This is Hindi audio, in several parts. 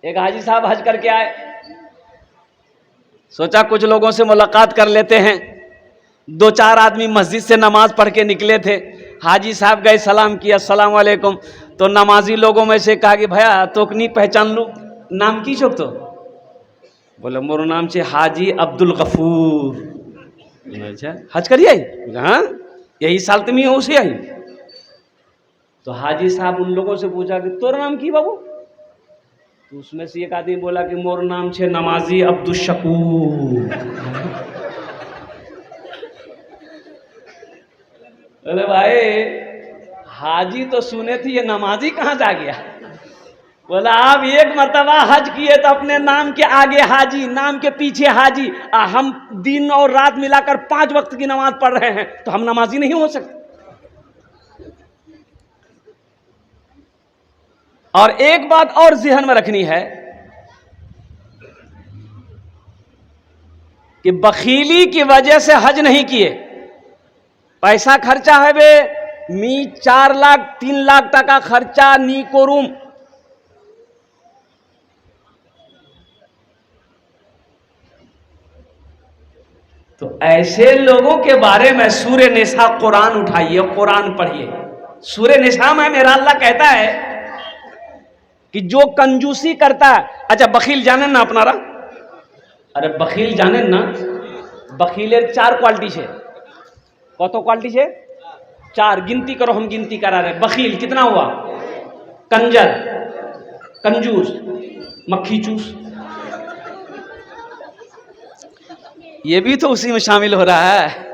एक हाजी साहब हज करके आए, सोचा कुछ लोगों से मुलाकात कर लेते हैं। दो चार आदमी मस्जिद से नमाज पढ़ के निकले थे। हाजी साहब गए, सलाम किया, अस्सलाम वालेकुम। तो नमाजी लोगों में से कहा कि भैया तोकनी पहचान लूँ, नाम की छोक तो बोले मोर नाम से हाजी अब्दुल गफूर। अच्छा हज करिए? हाँ यही साल तुम हो से आई। तो हाजी साहब उन लोगों से पूछा कि तोर नाम की बाबू? तो उसमें से एक आदमी बोला कि मोर नाम छे नमाजी अब्दुल शकूर। अरे भाई हाजी तो सुने थे, ये नमाजी कहाँ जा गया? बोला आप एक मर्तबा हज किए तो अपने नाम के आगे हाजी, नाम के पीछे हाजी। हम दिन और रात मिलाकर 5 वक्त की नमाज पढ़ रहे हैं, तो हम नमाजी नहीं हो सकते? और एक बात और ज़हन में रखनी है कि बखीली की वजह से हज नहीं किए, पैसा खर्चा है बे, मी 4 लाख 3 लाख टका खर्चा नी करूम। तो ऐसे लोगों के बारे में सूरह निसा कुरान उठाइए, कुरान पढ़िए। सूरह निसा में मेरा अल्लाह कहता है कि जो कंजूसी करता है, अच्छा बखील जाने ना अपनारा? अरे बखील जाने ना, बखीलेर 4 क्वालिटी है। कत क्वालिटी है? 4। गिनती करो, हम गिनती करा रहे। बखील कितना हुआ? कंजर, कंजूस, मक्खी चूस, ये भी तो उसी में शामिल हो रहा है।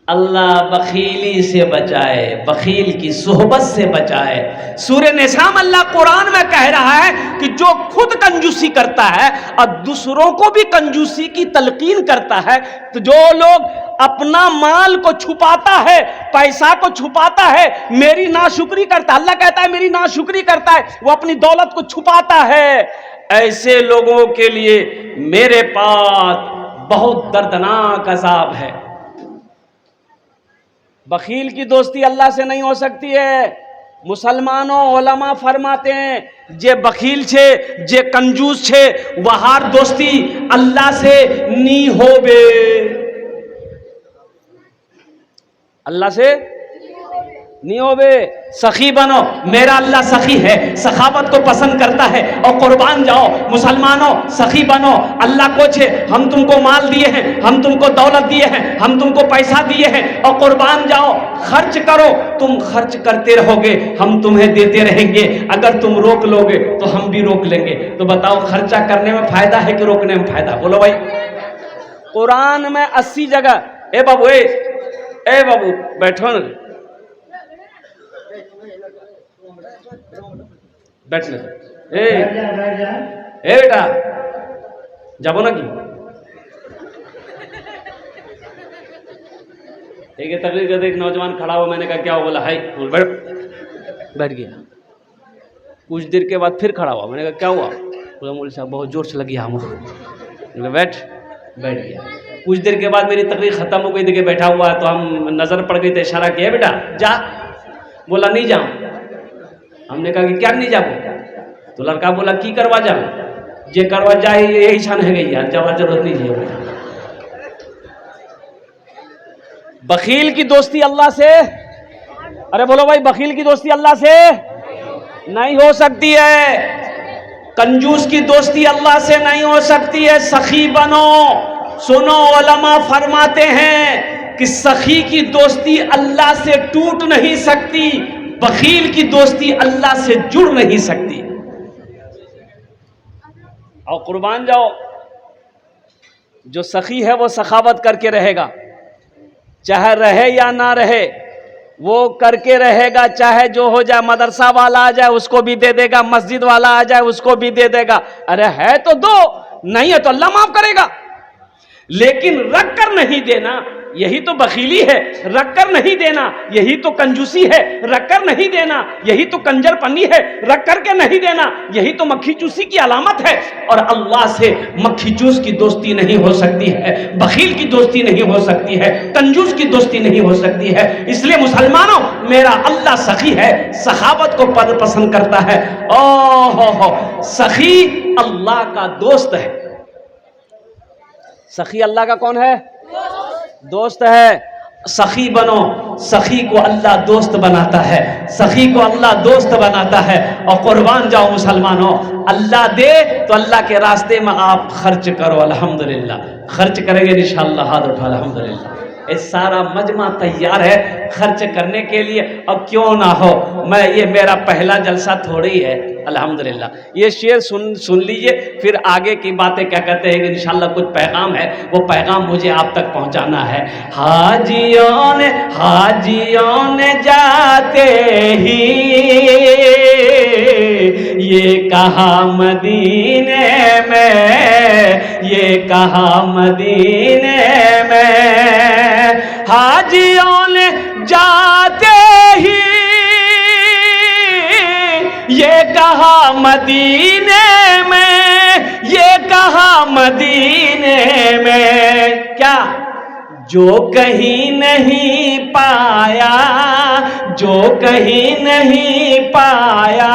अल्लाह बखीली से बचाए, बखील की सोहबत से बचाए। सूरह निसा में अल्लाह कुरान में कह रहा है कि जो खुद कंजूसी करता है और दूसरों को भी कंजूसी की तलकीन करता है, तो जो लोग अपना माल को छुपाता है, पैसा को छुपाता है, मेरी नाशुक्री करता है, अल्लाह कहता है मेरी नाशुक्री करता है, वो अपनी दौलत को छुपाता है, ऐसे लोगों के लिए मेरे पास बहुत दर्दनाक अजाब है। बखील की दोस्ती अल्लाह से नहीं हो सकती है। मुसलमानों उलमा फरमाते हैं जे बखील छे, जे कंजूस छे, वहार दोस्ती अल्लाह से नी होबे, अल्लाह से नहीं होबे। सखी बनो, मेरा अल्लाह सखी है, सखावत को पसंद करता है। और कुर्बान जाओ मुसलमानों, सखी बनो। अल्लाह को छे हम तुमको माल दिए हैं, हम तुमको दौलत दिए हैं, हम तुमको पैसा दिए हैं, और कुर्बान जाओ, खर्च करो। तुम खर्च करते रहोगे, हम तुम्हें देते रहेंगे। अगर तुम रोक लोगे तो हम भी रोक लेंगे। तो बताओ खर्चा करने में फायदा है कि रोकने में फायदा? बोलो भाई। कुरान में 80 जगह, ए बाबू ए बाबू बैठो न, बैठ ले। ए बेटा जाबो ना कि एक तकरीर करते एक नौजवान खड़ा हुआ, मैंने कहा क्या हो? बोला हाय, बैठ गया। कुछ देर के बाद फिर खड़ा हुआ, मैंने कहा क्या हुआ? बोला मौलवी साहब बहुत जोर से लगी हम। बैठ गया। कुछ देर के बाद मेरी तकरीर खत्म हो गई, देखिए बैठा हुआ है, तो हम नजर पड़ गई तो इशारा किया बेटा जा। बोला नहीं जाऊं। हमने कहा कि क्या नहीं जाओ? तो लड़का बोला की करवा जाओ? जे करवा जाए यही छान है गई यार, जावा जरूरत नहीं है। बखील की दोस्ती अल्लाह से, अरे बोलो भाई, बखील की दोस्ती अल्लाह से नहीं हो सकती है। कंजूस की दोस्ती अल्लाह से नहीं हो सकती है। सखी बनो। सुनो, उलमा फरमाते हैं कि सखी की दोस्ती अल्लाह से टूट नहीं सकती, बखील की दोस्ती अल्लाह से जुड़ नहीं सकती। और कुर्बान जाओ, जो सखी है वो सखावत करके रहेगा, चाहे रहे या ना रहे वो करके रहेगा। चाहे जो हो जाए, मदरसा वाला आ जाए उसको भी दे देगा, मस्जिद वाला आ जाए उसको भी दे देगा। अरे है तो दो, नहीं है तो अल्लाह माफ करेगा। लेकिन रख कर नहीं देना यही तो बखीली है, रख कर नहीं देना यही तो कंजूसी है, रख कर नहीं देना यही तो कंजरपन्नी है, रख कर के नहीं देना यही तो मक्खी चूसी की अलामत है। और अल्लाह से मक्खी चूस की दोस्ती नहीं हो सकती है, बखील की दोस्ती नहीं हो सकती है, कंजूस की दोस्ती नहीं हो सकती है। इसलिए मुसलमानों, मेरा अल्लाह सखी है, सखावत को पसंद करता है। ओहो, सखी अल्लाह का दोस्त है। सखी अल्लाह का कौन है? दोस्त है। सखी बनो, सखी को अल्लाह दोस्त बनाता है, सखी को अल्लाह दोस्त बनाता है। और कुर्बान जाओ मुसलमानों, अल्लाह दे तो अल्लाह के रास्ते में आप खर्च करो। अल्हम्दुलिल्लाह खर्च करेंगे इंशाअल्लाह, हाथ उठा अल्हम्दुलिल्लाह। ये सारा मजमा तैयार है खर्च करने के लिए। अब क्यों ना हो, मैं ये मेरा पहला जलसा थोड़ी है। अल्हम्दुलिल्लाह ये शेर सुन लीजिए, फिर आगे की बातें क्या कहते हैं कि इंशाअल्लाह कुछ पैगाम है, वो पैगाम मुझे आप तक पहुंचाना है। हाजियों ने जाते ही ये कहा मदीने में, ये कहा मदीने में, हाजियों ने जाते ही ये कहा मदीने में, ये कहा मदीने में, क्या जो कहीं नहीं पाया, जो कहीं नहीं पाया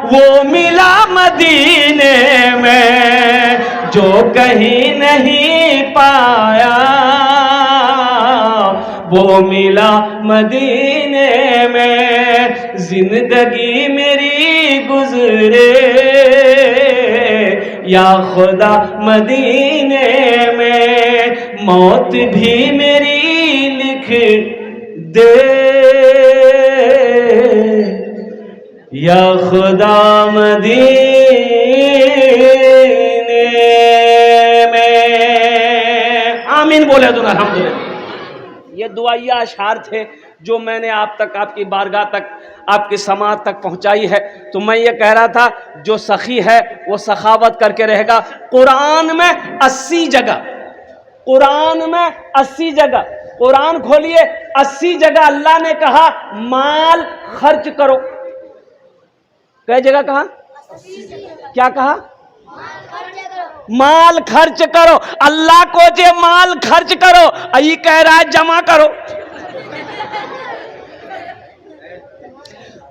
वो मिला मदीने में, जो कहीं नहीं पाया वो मिला मदीने में। जिंदगी मेरी गुजरे या खुदा मदीने में, मौत भी मेरी लिख दे या खुदा मदीने में। आमीन बोले तो अल्हम्दुलिल्लाह। ये दुआया अशार थे जो मैंने आप तक, आपकी बारगाह तक, आपकी समाज तक पहुंचाई है। तो मैं ये कह रहा था, जो सखी है वो सखावत करके रहेगा। कुरान में 80 जगह, कुरान में 80 जगह, कुरान खोलिए 80 जगह अल्लाह ने कहा माल खर्च करो। कई जगह कहा? क्या कहा? माल खर्च करो। अल्लाह को जे माल खर्च करो, यही कह रहा है जमा करो।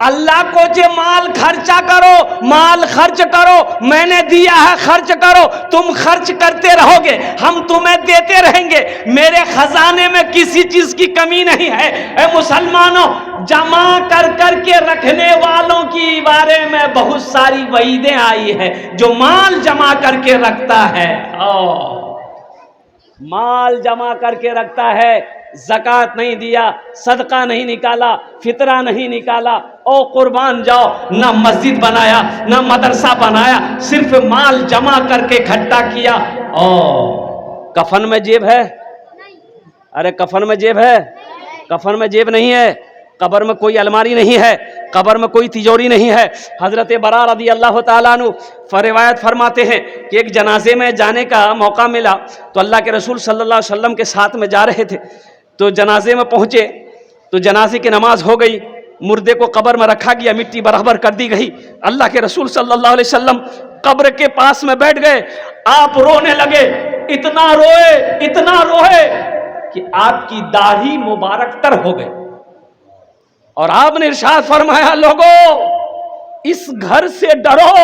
अल्लाह को जे माल खर्चा करो, माल खर्च करो, मैंने दिया है खर्च करो। तुम खर्च करते रहोगे, हम तुम्हें देते रहेंगे। मेरे खजाने में किसी चीज की कमी नहीं है। ऐ मुसलमानों, जमा कर कर के रखने वालों की बारे में बहुत सारी वईदें आई है। जो माल जमा करके रखता है, माल जमा करके रखता है, ज़कात नहीं दिया, सदका नहीं निकाला, फितरा नहीं निकाला, ओ कुर्बान जाओ, ना मस्जिद बनाया, ना मदरसा बनाया, सिर्फ माल जमा करके इकट्ठा किया। ओ कफन में जेब है? अरे कफन में जेब है? कफन में जेब नहीं है। कब्र में कोई अलमारी नहीं है, कब्र में कोई तिजोरी नहीं है। हजरत बरा रदी अल्लाह ताला अन्हु रिवायत फरमाते हैं कि एक जनाजे में जाने का मौका मिला तो अल्लाह के रसूल सल्लल्लाहु अलैहि वसल्लम के साथ में जा रहे थे। तो जनाजे में पहुंचे तो जनाजे की नमाज हो गई, मुर्दे को कब्र में रखा गया, मिट्टी बराबर कर दी गई। अल्लाह के रसूल सल्लल्लाहु अलैहि वसल्लम कब्र के पास में बैठ गए। आप रोने लगे, इतना रोए कि आपकी दाढ़ी मुबारक तर हो गई। और आपने इरशाद फरमाया, लोगों इस घर से डरो,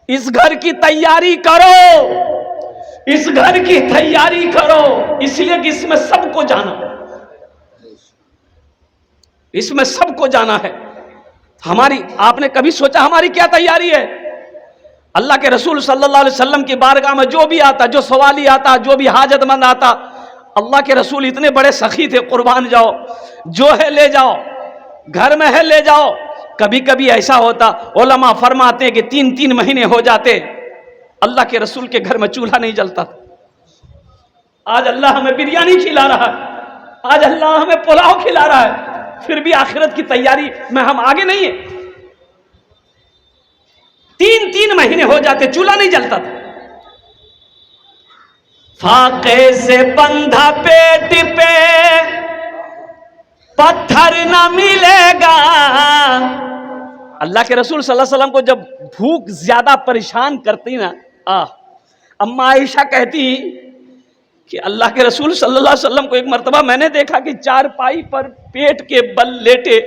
इस घर की तैयारी करो, इस घर की तैयारी करो, इसलिए कि इसमें सबको जाना, इसमें सबको जाना है। हमारी, आपने कभी सोचा हमारी क्या तैयारी है? अल्लाह के रसूल सल्लल्लाहु अलैहि वसल्लम की बारगाह में जो भी आता, जो सवाली आता, जो भी हाजतमंद आता, अल्लाह के रसूल इतने बड़े सखी थे, कुर्बान जाओ, जो है ले जाओ, घर में है ले जाओ। कभी कभी ऐसा होता, उलमा फरमाते कि 3-3 महीने हो जाते, अल्लाह के रसूल के घर में चूल्हा नहीं जलता। आज अल्लाह हमें बिरयानी खिला रहा है, आज अल्लाह हमें पुलाव खिला रहा है, फिर भी आखिरत की तैयारी में हम आगे नहीं है। 3-3 महीने हो जाते, चूल्हा नहीं जलता था। फाके से बंधा पेट पे पत्थर न मिलेगा। अल्लाह के रसूल सल्लल्लाहु अलैहि वसल्लम को जब भूख ज्यादा परेशान करती ना, अम्मा आयशा कहती कि अल्लाह के रसूल सल्लल्लाहु अलैहि वसल्लम को एक मर्तबा मैंने देखा कि चारपाई पर पेट के बल लेटे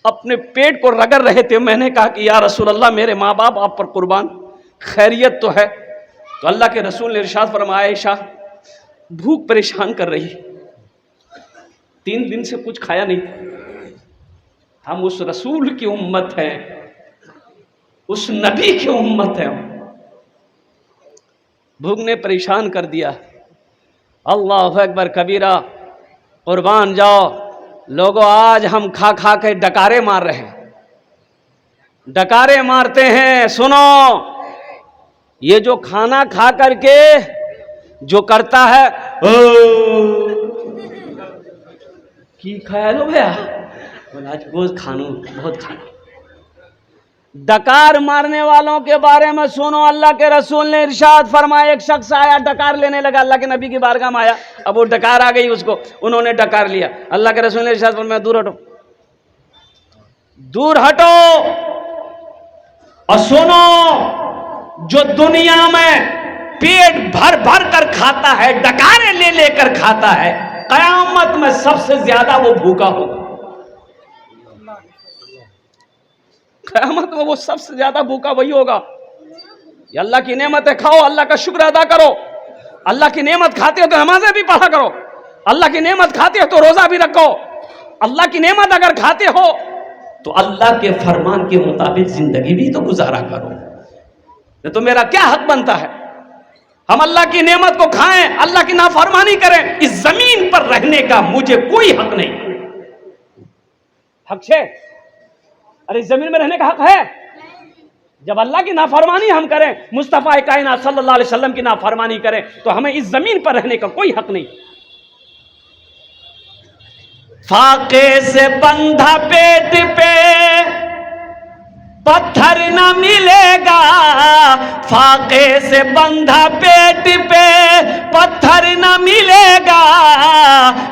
अपने पेट को रगड़ रहे थे। मैंने कहा कि या रसूल अल्लाह, मेरे माँ बाप आप पर कुर्बान, खैरियत तो है? तो अल्लाह के रसूल ने इरशाद फरमाया, आयशा भूख परेशान कर रही, 3 दिन से कुछ खाया नहीं था। हम उस रसूल की उम्मत हैं, उस नबी की उम्मत हैं, भूख ने परेशान कर दिया। अल्लाह अकबर कबीरा, कुर्बान जाओ लोगों, आज हम खा खा के डकारे मार रहे हैं, डकारे मारते हैं। सुनो, ये जो खाना खा करके जो करता है की खाया लो भैया, बोला आज गोश्त खानू, बहुत खाना। डकार मारने वालों के बारे में सुनो, अल्लाह के रसूल ने इरशाद फरमाया, एक शख्स आया डकार लेने लगा, अल्लाह के नबी की बारगाह में आया, अब वो डकार आ गई उसको, उन्होंने डकार लिया। अल्लाह के रसूल ने इरशाद फरमाया, दूर हटो, दूर हटो। और सुनो, जो दुनिया में पेट भर भर कर खाता है, डकारे ले लेकर खाता है, कयामत में सबसे ज्यादा वो भूखा होगा। कयामत में वो सबसे ज्यादा भूखा वही होगा। ये अल्लाह की नेमत है, खाओ, अल्लाह का शुक्र अदा करो। अल्लाह की नेमत खाते हो तो नमाज़ें भी पढ़ा करो, अल्लाह की नेमत खाते हो तो रोजा भी रखो। अल्लाह की नेमत अगर खाते हो तो अल्लाह के फरमान के मुताबिक जिंदगी भी तो गुजारा करो। तो मेरा क्या हक बनता है हम अल्लाह की नेमत को खाएं, अल्लाह की नाफरमानी करें? इस जमीन पर रहने का मुझे कोई हक नहीं। हक है? अरे इस जमीन में रहने का हक है? जब अल्लाह की नाफरमानी हम करें, मुस्तफा कायनात सल्लल्लाहु अलैहि वसल्लम की नाफरमानी करें, तो हमें इस जमीन पर रहने का कोई हक नहीं। फाके से बंधा पेट पे पत्थर न मिलेगा, फाके से बंधा पेट पे पत्थर न मिलेगा,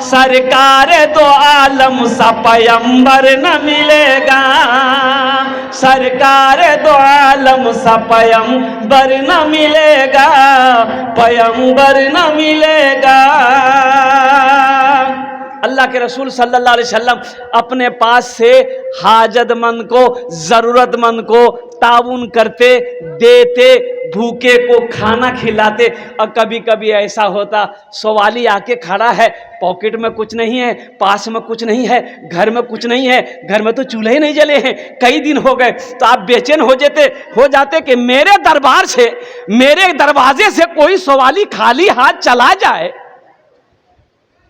सरकार दो आलम सा पैगंबर न मिलेगा, सरकार दो आलम सा पैगंबर न मिलेगा, पैगंबर न मिलेगा। अल्लाह के रसूल सल्लल्लाहु अलैहि वसल्लम अपने पास से हाजतमंद को, ज़रूरतमंद को ताउन करते, देते, भूखे को खाना खिलाते। और कभी कभी ऐसा होता, सवाली आके खड़ा है, पॉकेट में कुछ नहीं है, पास में कुछ नहीं है, घर में कुछ नहीं है, घर में तो चूल्हे ही नहीं जले हैं, कई दिन हो गए, तो आप बेचैन हो जाते कि मेरे दरबार से, मेरे दरवाजे से कोई सवाली खाली हाथ चला जाए,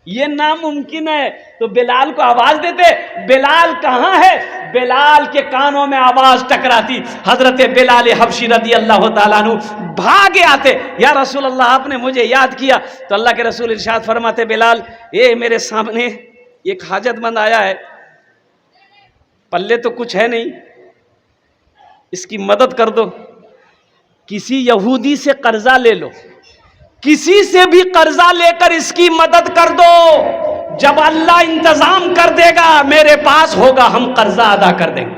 ये नामुमकिन है। तो बिलाल को आवाज देते, बिलाल कहाँ है? बिलाल के कानों में आवाज टकराती, हजरत बिलाल हबशी रदी अल्लाह ताला अन्हु भागे आते, या रसूल अल्लाह आपने मुझे याद किया। तो अल्लाह के रसूल इरशाद फरमाते, बिलाल ये मेरे सामने एक हाजतमंद आया है, पल्ले तो कुछ है नहीं, इसकी मदद कर दो। किसी यहूदी से कर्जा ले लो, किसी से भी कर्जा लेकर इसकी मदद कर दो, जब अल्लाह इंतजाम कर देगा मेरे पास होगा, हम कर्जा अदा कर देंगे।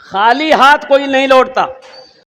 खाली हाथ कोई नहीं लौटता।